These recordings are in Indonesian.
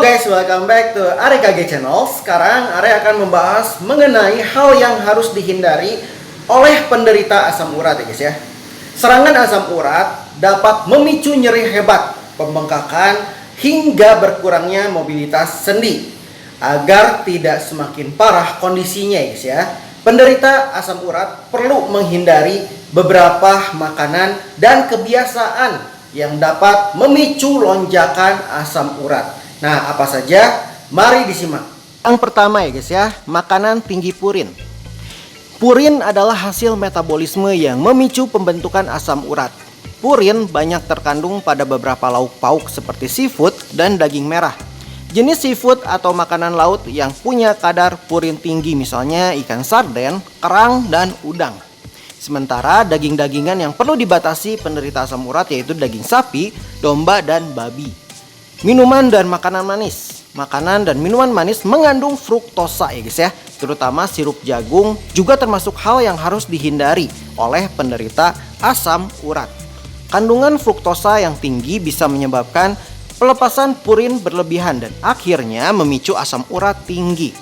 guys, welcome back to Are KG Channel. Sekarang Are akan membahas mengenai hal yang harus dihindari oleh penderita asam urat ya guys ya. Serangan asam urat dapat memicu nyeri hebat, pembengkakan, hingga berkurangnya mobilitas sendi. Agar tidak semakin parah kondisinya ya guys ya, penderita asam urat perlu menghindari beberapa makanan dan kebiasaan yang dapat memicu lonjakan asam urat. Nah, apa saja? Mari disimak. Yang pertama ya guys ya, makanan tinggi purin. Purin adalah hasil metabolisme yang memicu pembentukan asam urat. Purin banyak terkandung pada beberapa lauk pauk seperti seafood dan daging merah. Jenis seafood atau makanan laut yang punya kadar purin tinggi misalnya ikan sarden, kerang, dan udang. Sementara daging-dagingan yang perlu dibatasi penderita asam urat yaitu daging sapi, domba, dan babi. Minuman dan makanan manis. Makanan dan minuman manis mengandung fruktosa ya guys ya. Terutama sirup jagung juga termasuk hal yang harus dihindari oleh penderita asam urat. Kandungan fruktosa yang tinggi bisa menyebabkan pelepasan purin berlebihan dan akhirnya memicu asam urat tinggi.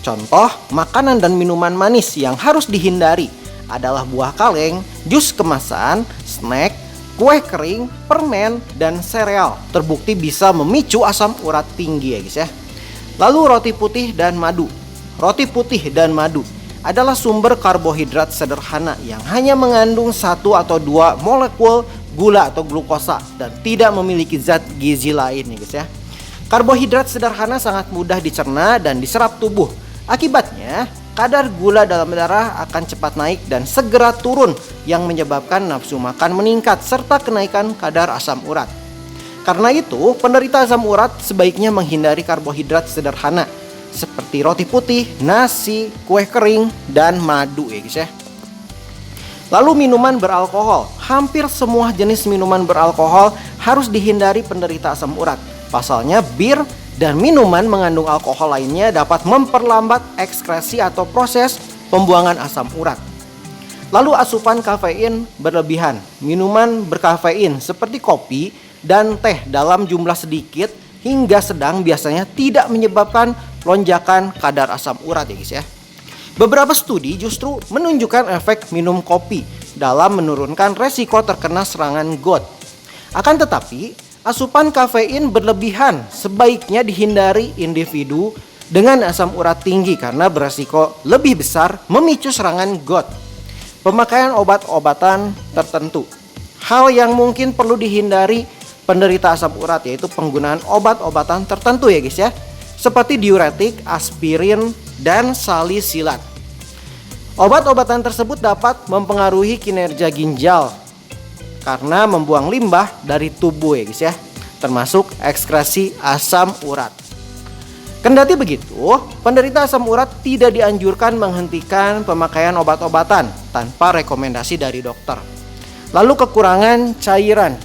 Contoh makanan dan minuman manis yang harus dihindari adalah buah kaleng, jus kemasan, snack, kue kering, permen, dan sereal. Terbukti bisa memicu asam urat tinggi ya guys ya. Lalu roti putih dan madu. Roti putih dan madu adalah sumber karbohidrat sederhana yang hanya mengandung 1 atau 2 molekul gula atau glukosa dan tidak memiliki zat gizi lain nih guys ya. Karbohidrat sederhana sangat mudah dicerna dan diserap tubuh. Akibatnya kadar gula dalam darah akan cepat naik dan segera turun yang menyebabkan nafsu makan meningkat serta kenaikan kadar asam urat. Karena itu, penderita asam urat sebaiknya menghindari karbohidrat sederhana seperti roti putih, nasi, kue kering, dan madu ya guys ya. Lalu minuman beralkohol. Hampir semua jenis minuman beralkohol harus dihindari penderita asam urat. Pasalnya bir dan minuman mengandung alkohol lainnya dapat memperlambat ekskresi atau proses pembuangan asam urat. Lalu asupan kafein berlebihan. Minuman berkafein seperti kopi dan teh dalam jumlah sedikit hingga sedang biasanya tidak menyebabkan lonjakan kadar asam urat ya guys ya. Beberapa studi justru menunjukkan efek minum kopi dalam menurunkan resiko terkena serangan gout. Akan tetapi asupan kafein berlebihan sebaiknya dihindari individu dengan asam urat tinggi karena beresiko lebih besar memicu serangan gout. Pemakaian obat-obatan tertentu. Hal yang mungkin perlu dihindari penderita asam urat yaitu penggunaan obat-obatan tertentu ya guys ya. Seperti diuretik, aspirin, dan salisilat. Obat-obatan tersebut dapat mempengaruhi kinerja ginjal karena membuang limbah dari tubuh ya guys ya, termasuk ekskresi asam urat. Kendati begitu, penderita asam urat tidak dianjurkan menghentikan pemakaian obat-obatan tanpa rekomendasi dari dokter. Lalu kekurangan cairan.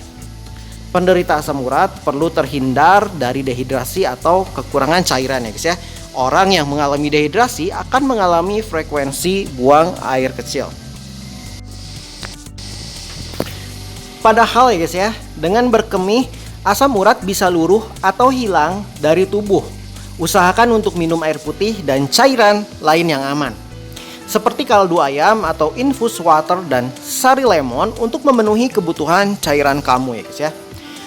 Penderita asam urat perlu terhindar dari dehidrasi atau kekurangan cairan ya guys ya. Orang yang mengalami dehidrasi akan mengalami frekuensi buang air kecil. Padahal ya guys ya, dengan berkemih, asam urat bisa luruh atau hilang dari tubuh. Usahakan untuk minum air putih dan cairan lain yang aman. Seperti kaldu ayam atau infus water dan sari lemon untuk memenuhi kebutuhan cairan kamu ya guys ya.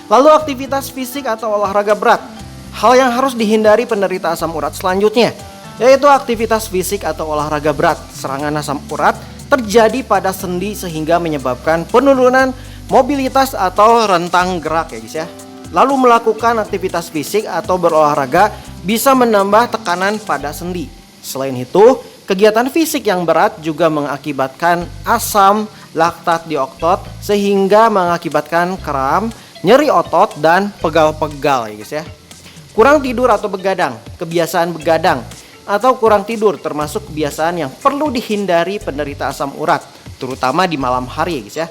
Lalu aktivitas fisik atau olahraga berat. Hal yang harus dihindari penderita asam urat selanjutnya yaitu aktivitas fisik atau olahraga berat. Serangan asam urat terjadi pada sendi sehingga menyebabkan penurunan mobilitas atau rentang gerak ya guys ya. Lalu melakukan aktivitas fisik atau berolahraga bisa menambah tekanan pada sendi. Selain itu, kegiatan fisik yang berat juga mengakibatkan asam laktat dioktot sehingga mengakibatkan kram, nyeri otot, dan pegal-pegal ya guys ya. Kurang tidur atau begadang. Kebiasaan begadang atau kurang tidur termasuk kebiasaan yang perlu dihindari penderita asam urat, terutama di malam hari ya guys ya.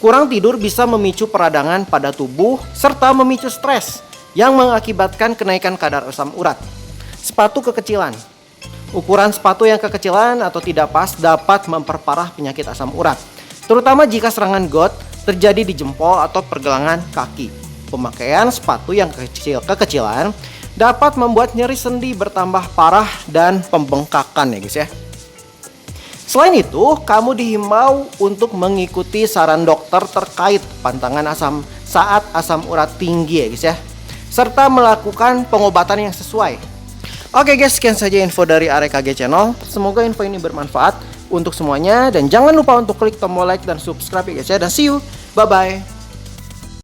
Kurang tidur bisa memicu peradangan pada tubuh serta memicu stres yang mengakibatkan kenaikan kadar asam urat. Sepatu kekecilan. Ukuran sepatu yang kekecilan atau tidak pas dapat memperparah penyakit asam urat, terutama jika serangan gout terjadi di jempol atau pergelangan kaki. Pemakaian sepatu yang kekecilan dapat membuat nyeri sendi bertambah parah dan pembengkakan ya guys ya. Selain itu, kamu dihimbau untuk mengikuti saran dokter terkait pantangan asam saat asam urat tinggi ya guys ya, serta melakukan pengobatan yang sesuai. Oke guys, sekian saja info dari AREKG Channel. Semoga info ini bermanfaat untuk semuanya, dan jangan lupa untuk klik tombol like dan subscribe ya guys ya, dan see you, bye bye.